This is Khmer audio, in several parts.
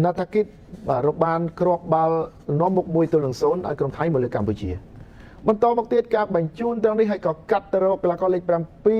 นาทกิจรบบานครอบบาลน้อมมุกมวยตัวหนึ่งโซนอันกรมไทยมาเลยกัมพูชีมันต่อมาเตียการบรรจุตรงนี้ให้ก็กัดตลอดแล้วก็เลยปปี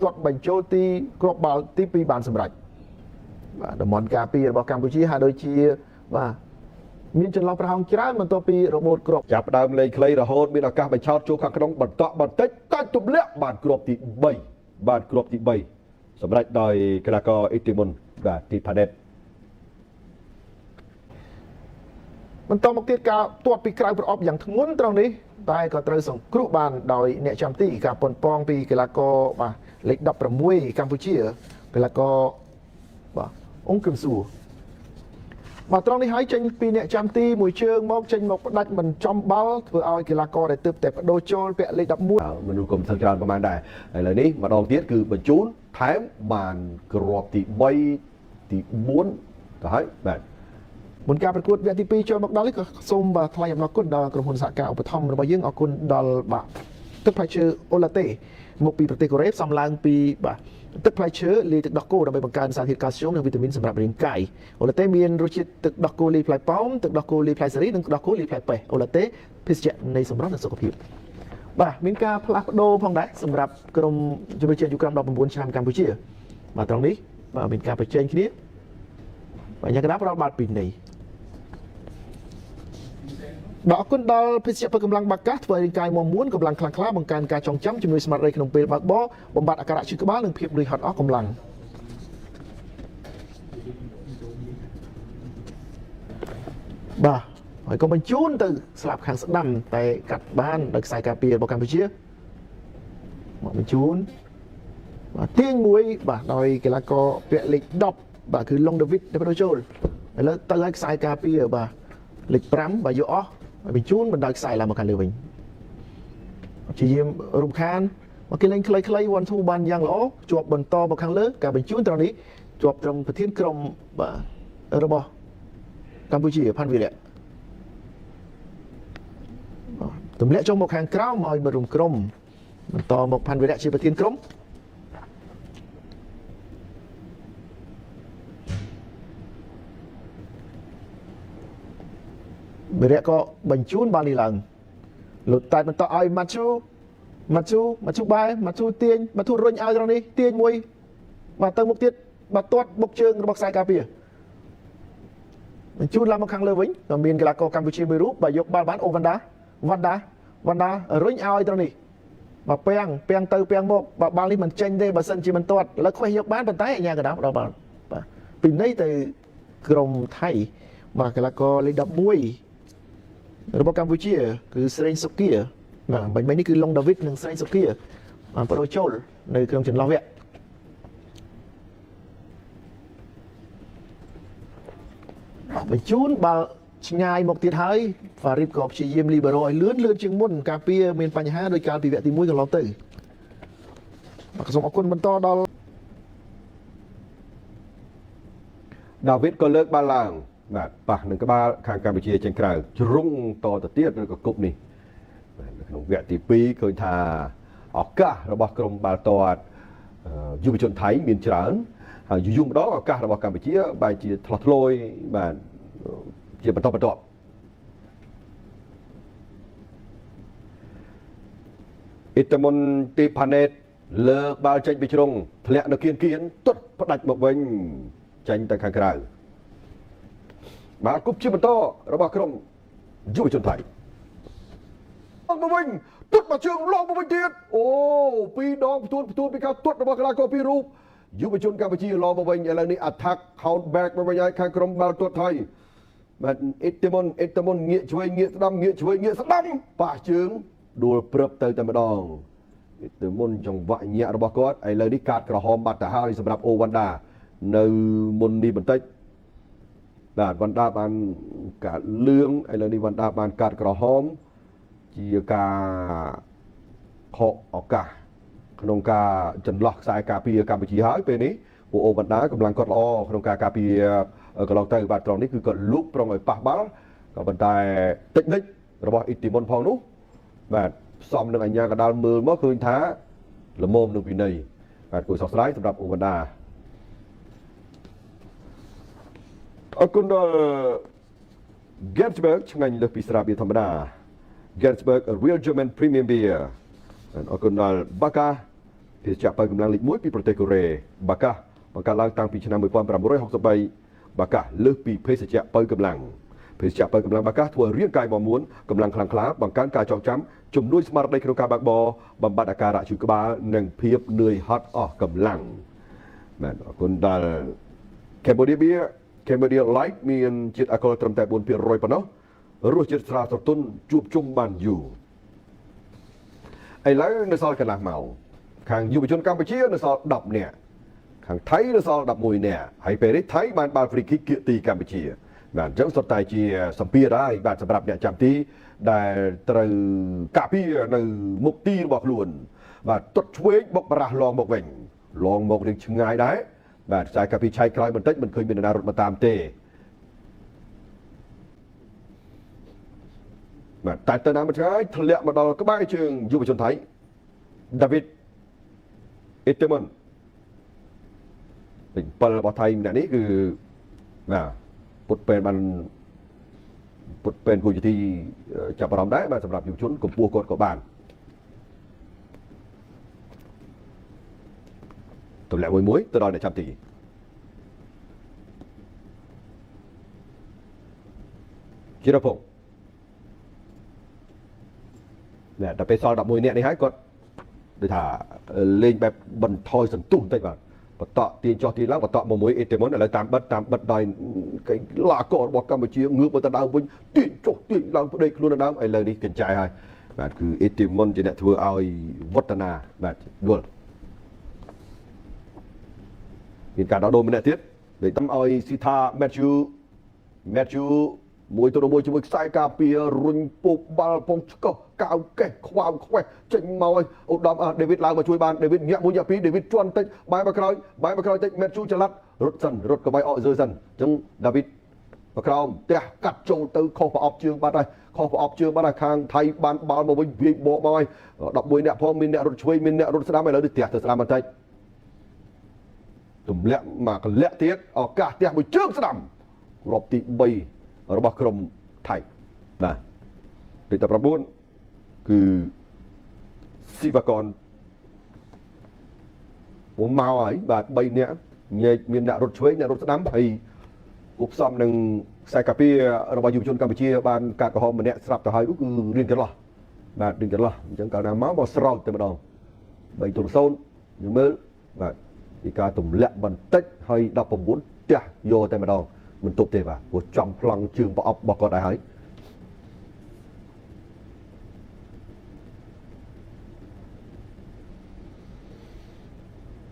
ตรวจบรรจุที่ครอบบาลที่ปีบานสำหรับดมอนกาปีระบบกัมพูชีหาโดยชีว่ามีจนเราประหารจ้ามันตัวปีระบบกรอบจับดาวเลยเคลย์ระโหดมีอากาศไปชาร์จจูขังขนมบัดตะบัดเต็กตั้งตุบเละบาดกรอบที่ใบบาดกรอบที่ใบสำหรับโดยกระกออิติมุนแบบที่พาเดตมันต้องมาเตียการตรวจปีกลายประอบอย่างทั้งม้วนตรงนี้ได้ก็เตยส่งครูบานโดยเนี่ยจำที่กับปนปองปีกระกอมาเล็กดับประมวยกัมพูชีกระกอองค์กึมสูมาตรงนี้ให้เจนปีเนี่ยจำตีมวยเชิงมอกเจนมอกดัดมันจอมบอลเพื่อเอากีฬากรได้เติบแต่โดยโจลเปะเลยดับมวยมันดูกลมสังการประมาณใดอะไรนี้มาดองเทียคือบรรจุแถมบานกรอบที่ใบที่ม้วนก็ให้แบบบนการประกวดเวทีปีโจมอกดัลก็ส้มบะทลายนอกก้นดาวกรมพลสากาอุปธรรมระบายยื่งออกคนดอลบะตึกไพเชอร์โอลาเต้มกปีประเทศกเรฟสำลังปีบะตึกไพเชอร์ลีตึกดอกโก้ดำไปบังการสารเหตุการณ์ช่วงหนึ่งวิตามินสำหรับเรียนไก่โอลาเต้มีนรูชิตตึกดอกโก้ลีพลายป้อมตึกดอกโก้ลีพลายสรีตึกดอกโก้ลีพลายเปโอลาเต้พิเศษในสมรสสุขภาพบ่ามีการพลักโดพองได้สำหรับกรมจุลเชียยุกรรมดอกบุญชามกัมพูชีมาตรงนี้บ่ามีการไปเชิญที่นี้บ่ายังกระดับเราบาดปีนี้ดอกกุนดอลพิเศษเพื่อกำลังบักกัดเพื่อร่างกายมอม้วนกำลังคลางคล้าบังการการจองจำจำนวนสมาร์ทเรย์ขนมเปรี้ยวบักบ่บำบัดอาการชื่อกบ้าหนึ่งเพียบบริหารออกกำลังบ่าหอยก็บรรจุนtừสลับขางสดำแต่กัดบ้านโดยสายกาเปียบอกกัมพูชีบรรจุนเที่ยงมวยบ่าโดยกีฬากรเปียเล็กดอกบ่าคือลงเดวิดเดวิดโจลแล้วตั้งสายกาเปียบ่าเล็กปรำบ่าโยเป็นจูนมันได้ใส่ละมาการเลี้ยงชียิมรุมคานมากินเล่นคล้ายๆวันทูบันยังล้อจวบบนต่อบนข้างเลิกการเป็นจูนตอนนี้จวบตรงประเทศกรมระบบกัมพูชีพันวิเล่ตุ่มเละจงบกข้างกล้าวมาเอามารุมกรมมันต่อบกพันวิเล่ชีประเทศกรมเมื่อก็บรรจุบาลีหลังหลุดตายมันต่อไอ้มาชูใบมาชูเตียนมาชูรุ่นเอาตรงนี้เตียนมวยมาเติมมุกเตียนมาตรวจบกเชิงระบบสายกาเปียบรรจุลำมาครั้งเลยวิ่งตอนเมียนกีฬากรกัมพูชีไม่รู้ไปยกบาลบ้านโอวันดารุ่นเอาตรงนี้มาเปียงเตอเปียงโมกบาลีมันเจนได้บาสันจีมันตรวจแล้วค่อยยกบ้านเป็นไตอย่างกระดับเราบาลปีนี้แต่กรมไทยมากีฬากรเลยดับมวยระบบกัมพูชีคือเซนสุกี้บันนี้คือลงดาวิดหนึ่งเซนสุกี้โปรโชลในเครื่องจันทร์ลาเวะไปจูนบาชิงายหมกตีท้ายฟาริบกอบชีเยมลีเบรอยเลื่อนจึงมุ่นกาเปียเมียนปัญหาโดยการปีเวติมุ้ยกับเราตื่นมากระสมอคนบรรทอดอลดาวิดก็เลิกบาลังแบบปะหนึ่งก็บ้าทางกัมพูชีเชียงรายรุ่งต่อแต่เตี้ยนั่นก็กบนี่ขนมเวียตีปีเคยทาออกก้าระบบกรมบาลตอดยุบชนไทยมีนเฉลิมยุ่งđóออกก้าระบบกัมพูชีใบจีทลอดลอยแบบจีบรรทบรรทบอิตามุนตีพาเนตเลิกบาลเจนไปชงทะเลนักเกียนตุ๊ดพัดดัดมาเป็นเจนแต่ข้างกลางมากุบชิบโตระบาดกรมยุบชนไทยลองมาวิ่งตุดมาเชิงลองมาวิ่งเดียดโอ้ปีดองตัวปีข้าวตุดระบาดกระลาโกปีรูปยุบชนกัมพูชีลองมาวิ่งอะไรนี่อัดทักเขาแบกมาบรรยายข้างกรมบาลตัวไทยมันอิตามุนเงี้ยช่วยเงี้ยดำเงี้ยช่วยเงี้ยสักดำป่าเชิงดูเปรบเตยแต่มาดองอิตามุนจังหวะเงี้ยระบาดก็ไอ้เลยนี่การกระหอบบัตรหาสำหรับโอวันดาในมุนดีบันเตยด่านวันดาบานการเลื่องไอ้เรื่องนี้วันดาบานการกระหอมจีกาขอออกกาขนมกาจันหลอกสายกาปีกัมพูชีหายไปนี้โอวันดากำลังกดล้อขนมกาปีกระลองเตยบาดตรงนี้คือกดลุกตรงไอ้ปากบ้ากับบรรดาเทคนิคระบบอิทธิมนพองนู้แบบซ้อมหนึ่งอันยากระดานมือเมื่อคืนท้าละโมมหนึ่งปีนี้แบบกุศลสไลด์สำหรับโอวันดา អរគុណដល់ Gettysburg ឆ្ងាញ់លើសពីស្រាបៀរធម្មតា Gettysburg a real German premium beer អរគុណដល់ Baka ភេសជ្ជៈបើកម្លាំងលេខ1ពីប្រទេសកូរ៉េ Baka បង្កើតឡើងតាំងពីឆ្នាំ1963 Baka លើសពីភេសជ្ជៈបើកម្លាំងភេសជ្ជៈបើកម្លាំង Baka ធ្វើរាងកាយមាំមួនកម្លាំងខ្លាំងក្លាបង្កើនការចងចាំជំនួយស្មារតីក្នុងការបើកបរបំបត្តិអាការៈឈឺក្បាលនិងភាពនឿយហត់អស់កម្លាំងបាទអរគុណដល់ Cambodia Light មានជាតិអាល់កុលត្រឹមតែ 4% ប៉ុណ្ណោះរសជាតិស្រាលស្រទន់ជួបជុំបានយូរឥឡូវនៅសល់កន្លះម៉ោងខាងយុវជនកម្ពុជានៅសល់10នាក់ខាងថៃនៅសល់11នាក់ហើយពេលនេះថៃបានបាល់ free kick គៀកទីកម្ពុជាបាទអញ្ចឹងសុទ្ធតែជាសម្ពាធហើយបាទសម្រាប់អ្នកចាំទីដែលត្រូវកាពារនៅមុខទីរបស់ខ្លួនបាទទុតឆ្វេងបុកបារះឡងមកវិញឡងមករៀងឆ្ងាយដែរបាទខ្សែកាពីឆៃក្រោយបន្តិចមិនឃើញមាននរណារត់មកតាមទេបាទតែទៅណាមកឆ្ងាយធ្លាក់មកដល់ក្បែរជើងយុវជនថៃដាវីតអ៊ីតេមុនពេញ7របស់ថៃម្នាក់នេះគឺបាទពុតពេនបានពុតពេនគូជាទីចាប់អារម្មណ៍ដែរបាទសម្រាប់យុវជនកម្ពុជាគាត់ក៏បានទម្លាក់មួយទៅដល់អ្នកចាប់ទីជារពងណែដល់ពេលសល់11នាក់នេះហើយគាត់ដូចថាលេងបែបបន្ថយសន្ទុះបន្តិចបាទបន្តទាញចោះទាញឡើងបន្តមកមួយអេតេមុនឥឡូវតាមបិទដោយកីឡាកររបស់កម្ពុជាងើបមកទៅដើមវិញទាញចុះទាញឡើងប្តីខ្លួនទៅដើមឥឡូវនេះកញ្ចែហើយបាទគឺអេតេមុនជាអ្នកធ្វើឲ្យវឌ្ឍនាបាទយល់មានការដោះដូរម្នាក់ទៀតដែលតាមឲ្យស៊ីថា Matthew មួយទៅមួយជាមួយខ្សែការពាររុញពុកបាល់ពងឆ្កោះកៅកេះខ្វោងខ្វេះចេញមកឲ្យឧត្តមដេវីតឡើងមកជួយបានដេវីតញាក់មួយញាក់ពីរដេវីតជន់តិចបែរមកក្រោយតិច Matthew ចល័តរត់សិនរត់ក្បែរអកយើសិនអញ្ចឹងដាវីតមកក្រោមផ្ទះកាត់ចូលទៅខុសប្រអប់ជើងបាត់ហើយខាងថៃបានបាល់មកវិញវាយបកមកហើយ11អ្នកផងមានអ្នករត់ឆ្វេងមានអ្នករត់ស្ដាំឥឡូវនេះផ្ទះទៅស្ដាំបន្តិចទម្លាក់មកកលាក់ទៀតឱកាសផ្ទះមួយជើងស្ដាំរប់ទី3របស់ក្រុមថៃបាទទី19គឺស៊ីវកនមកហើយបាទ3នាក់ញែកមានអ្នករត់ឆ្វេងអ្នករត់ស្ដាំហើយគប់ផ្សំនឹងខ្សែកាពីរបស់យុវជនកម្ពុជាបានកាត់ក្រហមម្នាក់ស្រាប់ទៅហើយគឺរៀងចន្លោះបាទរៀងចន្លោះអញ្ចឹងកាលណាមកស្រោចតែម្ដង3-0យើងមើលបាទពីការទម្លាក់បន្តិចហើយ19ផ្ទះយកតែម្ដងមិនទប់ទេបាទព្រោះចំប្លង់ជើងប្រអប់របស់គាត់ដែរហើយ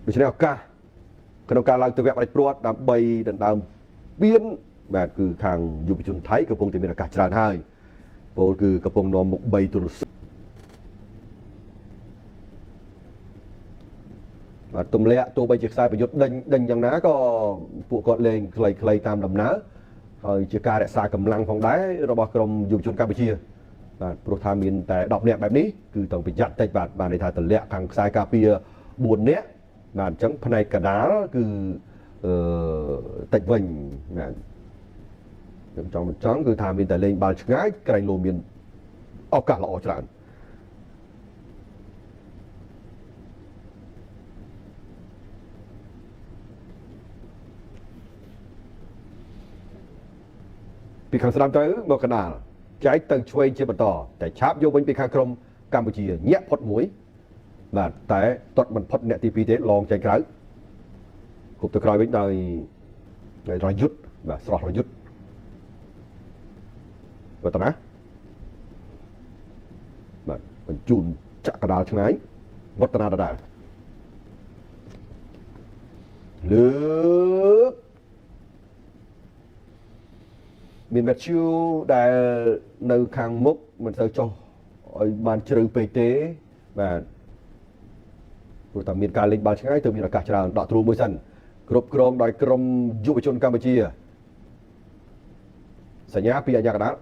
ដូច្នេះឱកាសក្នុងការឡើងទៅវគ្គផ្ដាច់ព្រាត់ដើម្បីដណ្ដើមពានបាទគឺខាងយុវជនថៃកំពុងតែមានឱកាសច្រើនហើយពលគឺកំពុងនាំមុខ3-0បាទទម្លាក់ទោះបីជាខ្សែប្រយុទ្ធដេញយ៉ាងណាក៏ពួកគាត់លេងខ្លីៗតាមដំណើរហើយជាការរក្សាកម្លាំងផងដែររបស់ក្រុមយុវជនកម្ពុជាបាទព្រោះថាមានតែ10នាក់បែបនេះគឺต้องប្រយ័ត្នតិចបាទន័យថាទម្លាក់ខាងខ្សែការពារ4នាក់បាទអញ្ចឹងផ្នែកកដាលគឺតិចវិញបាទខ្ញុំចង់គឺថាមានតែលេងបាល់ឆ្ងាយក្រែងលោមានឱកាសល្អច្រើនពីខាងស្ដាំទៅមកកណ្ដាលចែកទៅឆ្វេងជាបន្តតែឆាប់យកវិញពីខាងក្រុមកម្ពុជាញាក់ផុតមួយបាទតែទាត់មិនផុតអ្នកទី2ទេឡងចែកក្រៅគប់ទៅក្រោយវិញដោយរយុទ្ធបាទស្រស់រយុទ្ធវត្តណាបាទបញ្ជូនចាក់កណ្ដាលឆ្ងាយវត្តណាដដែលលើកមានមេតឈូដែលនៅខាងមុខមិនទៅចុះឲ្យបានជ្រៅពេកទេបាទព្រោះតែមានការលេងបាល់ឆ្ងាយទៅមានឱកាសច្រើនដកទ្រូមួយសិនគ្រប់គ្រងដោយក្រុមយុវជនកម្ពុជាសញ្ញាពីអាញាកណ្ដាល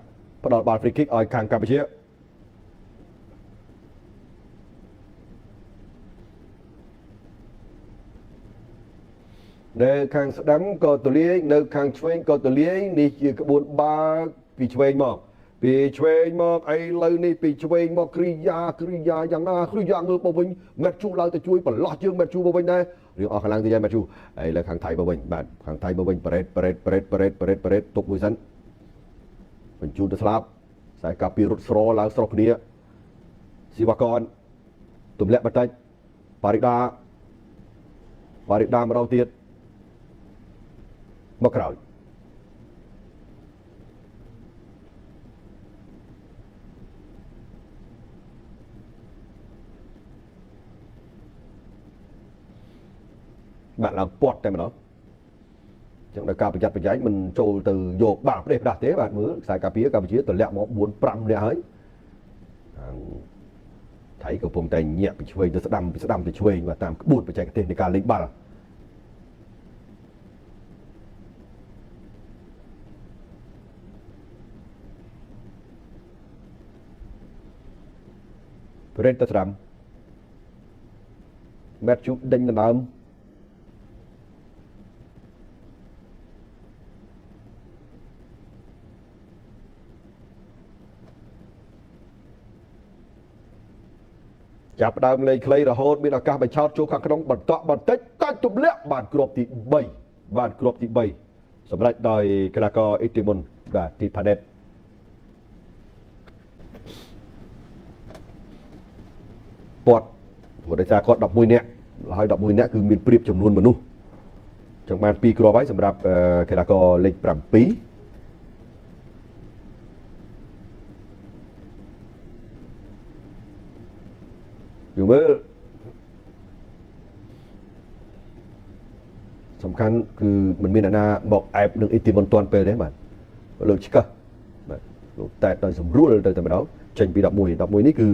ផ្ដល់បាល់ free kick ឲ្យខាងកម្ពុជា nơi khang đắm có tổ liên nơi khang chuyên có tổ liên đi chỉ có 4 3 vì chuyên một ai lâu này vì chuyên một kriya yang na kriya ngư bao vinh mẹ chú lao tới chui bẩn lọt chương mẹ chú bao vinh đây riêng ở khả năng thì mẹ chú ấy là khang thái bao vinh bạn khang thái bao vinh parade tục vui dân mình chú được slap sai cà pi rút sro lao sro kia si bà con tụm lẹ bắt tay parida mà đầu tiên mất rồi bạn làm bọt tại mà đó chẳng là cà bạch giấy mình trôi từ dột bảo đẹp đạt thế bạn mới xài cà pía cà bạch từ lẹ mỏ 4 lẹ ấy thấy cái vùng tay nhẹ bị chui từ sẽ đâm bị chui và tạm buồn bị chạy cái tên để cả lính ba Red ta đâm mét chút đánh là đâmចាប់ដើមលេងខ្លីរហូតមានឱកាសបញ្ឆោតចូលខាងក្នុងបន្តបន្តិចតាច់ទម្លាក់បានគ្រាប់ទី3សម្រាប់ដោយគណៈករអ៊ីទីមុនបាទទីផាណេតពាត់ព្រោះដោយសារគាត់11នាក់ហើយ11នាក់គឺមានព្រៀបចំនួនមនុស្សចឹងបាន2គ្រាប់ហើយសម្រាប់គណៈករលេខ7យល់មើលសំខាន់គឺមិនមានអ្នកណាមកអែបនឹងអ៊ីទីមុនតាន់ពេលទេបាទលើកឆ្កឹះបាទលោកតែដោយសម្រួលទៅតែម្ដងចេញពី11នេះគឺ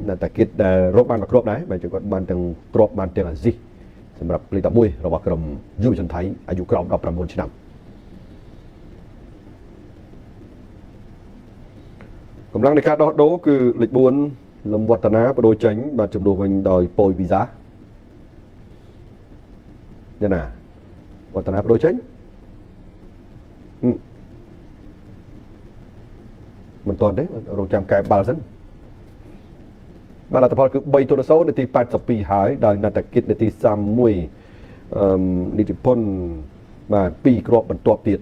ណាតាគិតដែលរកបានមកគ្រាប់ដែរបាទគាត់បានទាំងគ្រាប់បានទាំងអាស៊ីសម្រាប់លេខ11របស់ក្រុមយុវជនថៃអាយុក្រោម19ឆ្នាំកម្លាំងនៃការដោះដូរគឺលេខ4លំវឌ្ឍនាបដូរចេញបាទជំនួសវិញដោយប៉ូយវីសាយ៉ាងណាវឌ្ឍនាបដូរចេញមិនទាន់ទេរងចាំកែបាល់សិនបាទលទ្ធផលគឺ3-0នាទី82ហើយដោយណាតាគិតនាទី31និតិពន្ធបាទ2គ្រាប់បន្ទាប់ទៀត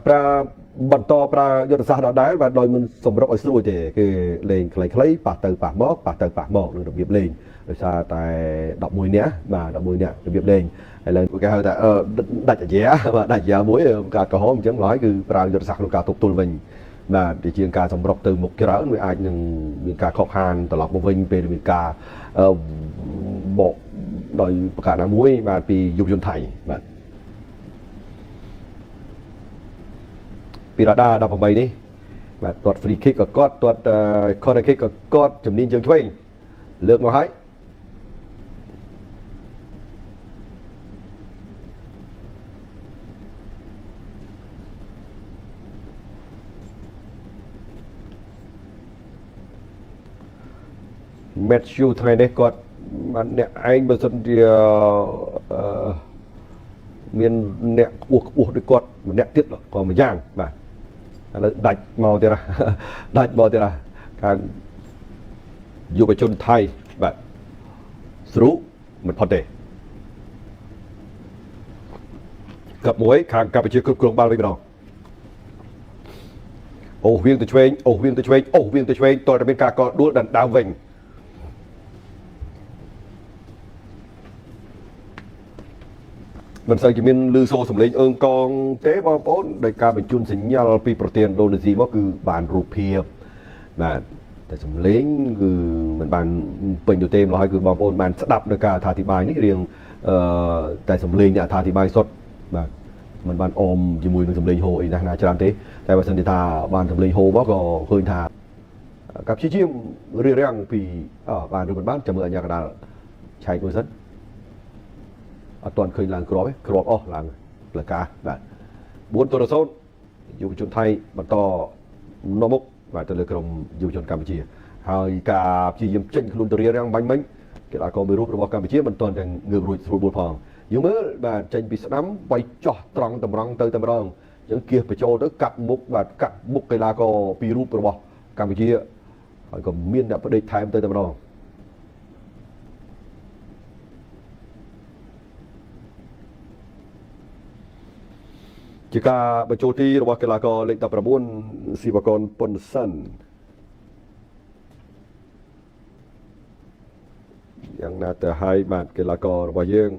ប្រើបន្តប្រើយុទ្ធសាស្ត្រដដែលបាទដោយមិនសម្រុកឲ្យស្រួយទេគឺលេងខ្លីៗប៉ះទៅប៉ះមកនឹងរបៀបលេងដោយសារតែ11នាក់បាទ11នាក់របៀបលេងហើយឡើងគេហៅថាដាច់អាយ៉ាបាទដាច់អាយ៉ាមួយការកំហុសអញ្ចឹងឡើយគឺប្រើយុទ្ធសាស្ត្រក្នុងការទប់ទល់វិញបាទជាជាងការសម្រុកទៅមុខច្រើនវាអាចនឹងមានការខកខានត្រឡប់មកវិញពេលមានការបកដោយប្រកាសណាមួយបាទពីយុវជនថៃបាទពីរ៉ាដា18នេះបាទគាត់ free kick ក៏គាត់ corner kick ក៏គាត់ជំនាញជើងឆ្វេងលើកមកហើយMatthew ថ្ងៃនេះគាត់បានអ្នកឯងបើសិនជាមានអ្នកខ្ពស់ដូចគាត់ម្នាក់ទៀតក៏មួយយ៉ាងបាទឥឡូវដាច់មកទៀតខាងយុវជនថៃបាទស្រួលមិនផុតទេកັບមួយខាងកម្ពុជាគ្រប់គ្រងបាល់វិញម្ដងអូសវៀងទៅឆ្វេងតើតែមានការកដួលដណ្ដើមវិញមិនសូវជាមានលឺសូរសំឡេងអើងកងទេបងប្អូនដោយការបញ្ជូនសញ្ញាពីប្រទេសឥណ្ឌូនេស៊ីមកគឺបានរូបភាពបាទតែសំឡេងគឺមិនបានពេញទៅទេម្ល៉េះហើយគឺបងប្អូនបានស្ដាប់នៅការអត្ថាធិប្បាយនេះរៀងតែសំឡេងអ្នកអត្ថាធិប្បាយសុទ្ធបាទមិនបានអមជាមួយនឹងសំឡេងហូរអីណាច្រើនទេតែបើសិនជាថាបានសំឡេងហូរមកក៏ឃើញថាការព្យាយាមរៀបរៀងពីបានឬមិនបានចាំមើលអញ្ញាកណ្ដាលឆែកមួយសិន អត់ទាន់ឃើញឡើងគ្រាប់ទេគ្រាប់អស់ឡើងផ្លូវការបាទ4-0យុវជនថៃបន្តនៅមុខបាទទៅលើក្រុមយុវជនកម្ពុជាហើយការព្យាយាមចេញខ្លួនទៅរៀបរៀងបាញ់មិញកីឡាករមួយរូបរបស់កម្ពុជាមិនទាន់ទាំងងើបរួចស្រួលបួលផងយើងមើលបាទចេញពីស្ដាំវាយចោះត្រង់តម្រង់ទៅតែម្ដងអញ្ចឹងគៀសបញ្ចូលទៅកាត់មុខបាទកាត់មុខកីឡាករពីររូបរបស់កម្ពុជាហើយក៏មានអ្នកបដិថែមទៅតែម្ដងជាការបញ្ចូលទីរបស់កីឡាករលេខ19ស៊ីវកនប៉ុនសិនយ៉ាងណាទៅហើយបាទកីឡាកររបស់យើង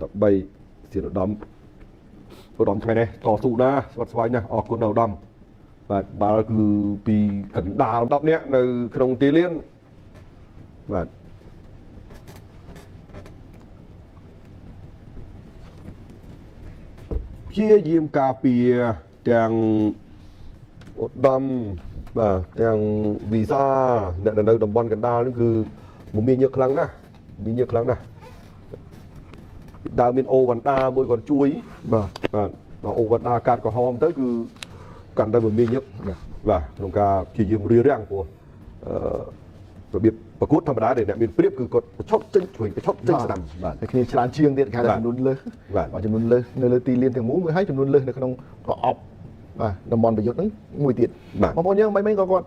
13ស៊ីរដំថ្ងៃនេះតស៊ូណាស់ស្វិតស្វាញណាស់អរគុណដល់ឧត្តមបាទបាល់គឺពីកណ្ដាល10នាក់នៅក្នុងទីលានបាទព្យាយាមការពារទាំងឧត្តមបាទទាំងវីសាអ្នកនៅតំបន់កណ្ដាលនេះគឺមានញឹកខ្លាំងណាស់ដើមមានអូវ៉ាន់ដាមួយគាត់ជួយបាទអូវ៉ាន់ដាកាត់ក្រហមទៅគឺកាន់តែមានញឹកបាទក្នុងការព្យាយាមរៀបរៀងព្រោះរបៀបប្រកួតធម្មតាដែលអ្នកមានព្រៀបគឺគាត់ប្រឆុតចេញឆ្វេងប្រឆុតចេញស្ដាំបាទតែគ្នាច្រើនជាងទៀតគេថាចំនួនលើសបាទចំនួនលើសនៅលើទីលានទាំងមូលមួយហើយចំនួនលើសនៅក្នុងប្រអប់បាទតំបន់ប្រយុទ្ធហ្នឹងមួយទៀតបងប្អូនយើងមិនក៏គាត់